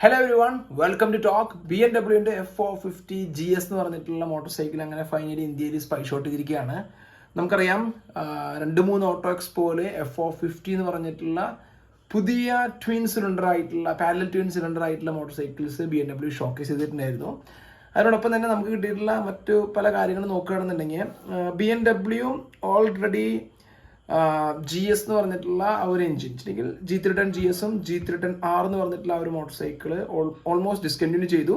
Hello everyone, welcome to talk. BMW F450 GS എന്ന് പറഞ്ഞിട്ടുള്ള motorcycle അങ്ങനെ finally ഇന്ത്യയിൽ സ്പൈ ഷോട്ട് ചെയ്തിരിക്കുകയാണ്. നമുക്കറിയാം 2-3 ഓട്ടോ എക്സ്പോയിൽ F450 എന്ന് പറഞ്ഞിട്ടുള്ള പുതിയ ട്വിൻ സിലിണ്ടർ ആയിട്ടുള്ള പാരലൽ ട്വിൻ സിലിണ്ടർ ആയിട്ടുള്ള മോട്ടോർ സൈക്കിൾസ് BMW ഷോക്കേസ് ചെയ്തിട്ടുണ്ടായിരുന്നു. അതിനോടൊപ്പം തന്നെ നമുക്ക് കിട്ടിയിട്ടുള്ള മറ്റു പല കാര്യങ്ങളും നോക്കുകയാണെന്നുണ്ടെങ്കിൽ BMW ഓൾറെഡി GS എന്ന് പറഞ്ഞിട്ടുള്ള ആ ഒരു എഞ്ചിൻ അല്ലെങ്കിൽ G310 GSഉം G310 R എന്ന് പറഞ്ഞിട്ടുള്ള ആ ഒരു മോട്ടോർ സൈക്കിൾ ഓൾമോസ്റ്റ് ഡിസ്കണ്ടിന്യൂ ചെയ്തു.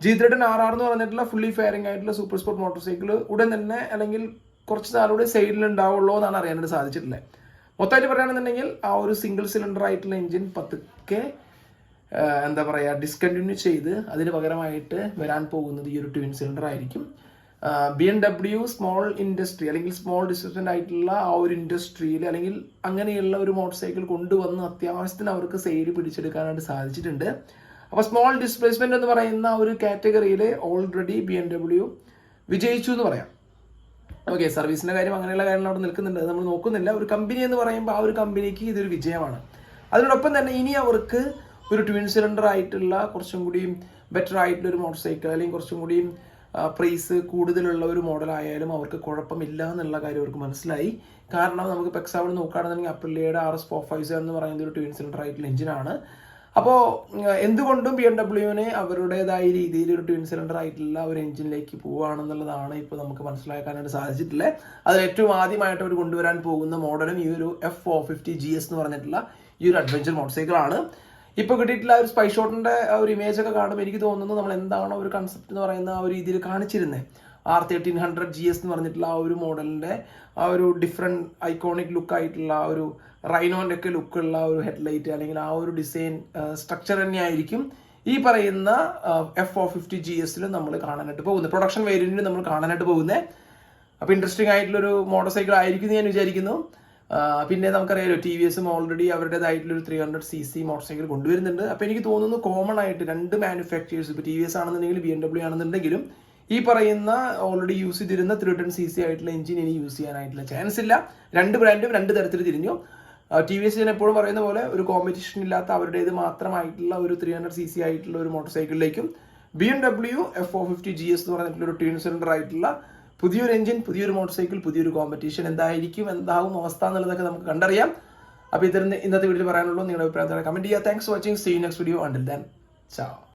G310 RR എന്ന് പറഞ്ഞിട്ടുള്ള ഫുള്ളി ഫെയറിംഗ് ആയിട്ടുള്ള സൂപ്പർ സ്പോർട്ട് മോട്ടോർ സൈക്കിൾ ഉടൻ തന്നെ അല്ലെങ്കിൽ കുറച്ച് നാളുകൂടെ സൈഡിൽ ഉണ്ടാവുള്ളൂ എന്നാണ് അറിയാനായിട്ട് സാധിച്ചിട്ടുള്ളത്. മൊത്തമായിട്ട് പറയുകയാണെന്നുണ്ടെങ്കിൽ ആ ഒരു സിംഗിൾ സിലിണ്ടർ ആയിട്ടുള്ള എഞ്ചിൻ പതുക്കെ ഡിസ്കണ്ടിന്യൂ ചെയ്ത് അതിന് പകരമായിട്ട് വരാൻ പോകുന്നത് ഈ ഒരു ട്വിൻ സിലിണ്ടർ ആയിരിക്കും. BMW സ്മോൾ ഇൻഡസ്ട്രി അല്ലെങ്കിൽ സ്മോൾ ഡിസ്ട്രിബ്യൂഷൻ ആയിട്ടുള്ള ആ ഒരു ഇൻഡസ്ട്രിയിൽ അല്ലെങ്കിൽ അങ്ങനെയുള്ള ഒരു മോട്ടോർ സൈക്കിൾ കൊണ്ടുവന്ന് അത്യാവശ്യത്തിന് അവർക്ക് സെയിൽ പിടിച്ചെടുക്കാനായിട്ട് സാധിച്ചിട്ടുണ്ട്. അപ്പോൾ സ്മോൾ ഡിസ്പ്ലേസ്മെന്റ് എന്ന് പറയുന്ന ഒരു കാറ്റഗറിയിൽ ഓൾറെഡി BMW വിജയിച്ചു എന്ന് പറയാം. ഓക്കെ, സർവീസിന്റെ കാര്യം അങ്ങനെയുള്ള കാര്യങ്ങൾ അവിടെ നിൽക്കുന്നുണ്ട്, അത് നമ്മൾ നോക്കുന്നില്ല. ഒരു കമ്പനി എന്ന് പറയുമ്പോൾ ആ ഒരു കമ്പനിക്ക് ഇതൊരു വിജയമാണ്. അതിനോടൊപ്പം തന്നെ ഇനി അവർക്ക് ഒരു ട്വിൻ സിലിണ്ടർ ആയിട്ടുള്ള കുറച്ചും കൂടി ബെറ്റർ ആയിട്ടുള്ള ഒരു മോട്ടോർ സൈക്കിൾ അല്ലെങ്കിൽ കുറച്ചും കൂടി പ്രൈസ് കൂടുതലുള്ള ഒരു മോഡലായാലും അവർക്ക് കുഴപ്പമില്ല എന്നുള്ള കാര്യം അവർക്ക് മനസ്സിലായി. കാരണം നമുക്ക് ഇപ്പോൾ എക്സാമ്പിൾ നോക്കുകയാണെന്നുണ്ടെങ്കിൽ അപ്രിലിയയുടെ RS457 എന്ന് പറയുന്ന ഒരു ട്വിൻ സിലിണ്ടർ ആയിട്ടുള്ള എഞ്ചിനാണ്. അപ്പോൾ എന്തുകൊണ്ടും BMW അവരുടേതായ രീതിയിൽ ഒരു ട്വിൻ സിലിണ്ടർ ആയിട്ടുള്ള ഒരു എഞ്ചിനിലേക്ക് പോവുകയാണെന്നുള്ളതാണ് ഇപ്പോൾ നമുക്ക് മനസ്സിലാക്കാനായിട്ട് സാധിച്ചിട്ടുള്ളത്. അതിൽ ഏറ്റവും ആദ്യമായിട്ട് അവർ കൊണ്ടുവരാൻ പോകുന്ന മോഡലും ഈ ഒരു F450 GS എന്ന് പറഞ്ഞിട്ടുള്ള ഈ ഒരു അഡ്വഞ്ചർ മോട്ടോർ സൈക്കിളാണ്. ഇപ്പോൾ കിട്ടിയിട്ടുള്ള ഒരു സ്പൈ ഷോട്ടിൻ്റെ ഒരു ഇമേജ് ഒക്കെ കാണുമ്പോൾ എനിക്ക് തോന്നുന്നു നമ്മൾ എന്താണോ ഒരു കൺസെപ്റ്റ് എന്ന് പറയുന്ന ആ ഒരു രീതിയിൽ കാണിച്ചിരുന്നത്. R1300 GS എന്ന് പറഞ്ഞിട്ടുള്ള ആ ഒരു മോഡലിൻ്റെ ആ ഒരു ഡിഫറെൻറ്റ് ഐക്കോണിക് ലുക്ക് ആയിട്ടുള്ള ആ ഒരു റൈനോൻ്റെ ഒക്കെ ലുക്കുള്ള ഒരു ഹെഡ്ലൈറ്റ് അല്ലെങ്കിൽ ആ ഒരു ഡിസൈൻ സ്ട്രക്ചർ തന്നെയായിരിക്കും ഈ പറയുന്ന F450 GSൽ നമ്മൾ കാണാനായിട്ട് പോകുന്നത്, പ്രൊഡക്ഷൻ വേരിയൻറ്റിൽ നമ്മൾ കാണാനായിട്ട് പോകുന്നത്. അപ്പോൾ ഇൻട്രസ്റ്റിംഗ് ആയിട്ടുള്ളൊരു മോട്ടോർ സൈക്കിൾ ആയിരിക്കും എന്ന് ഞാൻ വിചാരിക്കുന്നു. പിന്നെ നമുക്കറിയാലോ TVSും ഓൾറെഡി അവരുടേതായിട്ടുള്ളൊരു 300cc മോട്ടോർ സൈക്കിൾ കൊണ്ടുവരുന്നുണ്ട്. അപ്പോൾ എനിക്ക് തോന്നുന്നു കോമൺ ആയിട്ട് രണ്ട് മാനുഫാക്ചേഴ്സ്, ഇപ്പോൾ TVS ആണെന്നുണ്ടെങ്കിലും BMW ആണെന്നുണ്ടെങ്കിലും ഈ പറയുന്ന ഓൾറെഡി യൂസ് ചെയ്തിരുന്ന 310cc ആയിട്ടുള്ള എഞ്ചിൻ ഇനി യൂസ് ചെയ്യാനായിട്ടുള്ള ചാൻസ് ഇല്ല. രണ്ട് ബ്രാൻഡും രണ്ട് തരത്തിൽ തിരിഞ്ഞു. TVS ഞാൻ എപ്പോഴും പറയുന്ന പോലെ ഒരു കോമ്പറ്റീഷൻ ഇല്ലാത്ത അവരുടേത് മാത്രമായിട്ടുള്ള ഒരു 300cc ആയിട്ടുള്ള ഒരു മോട്ടോർ സൈക്കിളിലേക്കും BMW F450 GS എന്ന് പറഞ്ഞിട്ടുള്ള ഒരു ട്വിൻ സിലിണ്ടർ ആയിട്ടുള്ള പുതിയൊരു എഞ്ചിൻ, പുതിയൊരു മോട്ടോർ സൈക്കിൾ, പുതിയൊരു കോമ്പറ്റീഷൻ എന്താവും അവസ്ഥ എന്നുള്ളതൊക്കെ നമുക്ക് കണ്ടറിയാം. അപ്പോൾ ഇന്നത്തെ വീഡിയോയിൽ പറയാനുള്ളൂ. നിങ്ങളുടെ അഭിപ്രായത്തോടെ കമന്റ് ചെയ്യുക. Thanks for watching. See you next video. Until then, ചാओ.